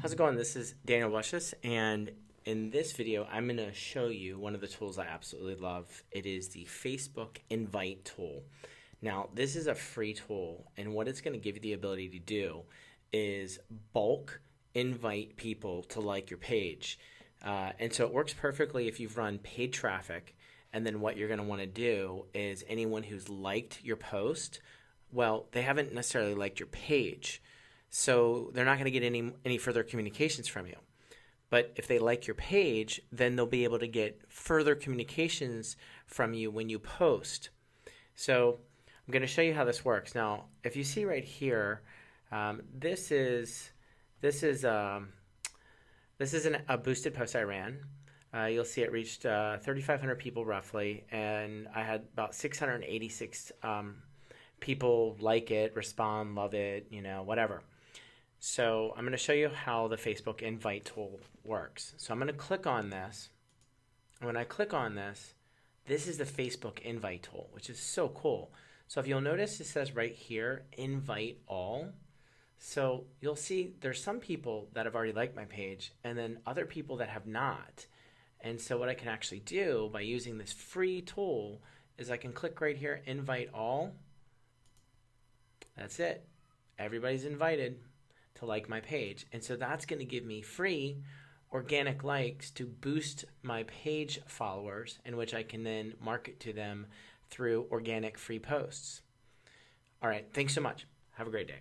How's it going? This is Daniel Bussius, and in this video, I'm going to show you one of the tools I absolutely love. It is the Facebook Invite tool. Now, this is a free tool, and what it's going to give you the ability to do is bulk invite people to like your page. And so it works perfectly if you've run paid traffic, and then what you're going to want to do is anyone who's liked your post, well, they haven't necessarily liked your page. So they're not going to get any further communications from you. But if they like your page, then they'll be able to get further communications from you when you post. So I'm going to show you how this works. Now, if you see right here, this is a boosted post I ran. You'll see it reached 3,500 people roughly, and I had about 686 people like it, respond, love it, whatever. So I'm going to show you how the Facebook Invite tool works. So I'm going to click on this. And when I click on this, this is the Facebook Invite tool, which is so cool. So if you'll notice, it says right here, Invite All. So you'll see there's some people that have already liked my page and then other people that have not. And so what I can actually do by using this free tool is I can click right here, Invite All. That's it. Everybody's invited to like my page. And so that's going to give me free organic likes to boost my page followers, in which I can then market to them through organic free posts. All right. Thanks so much. Have a great day.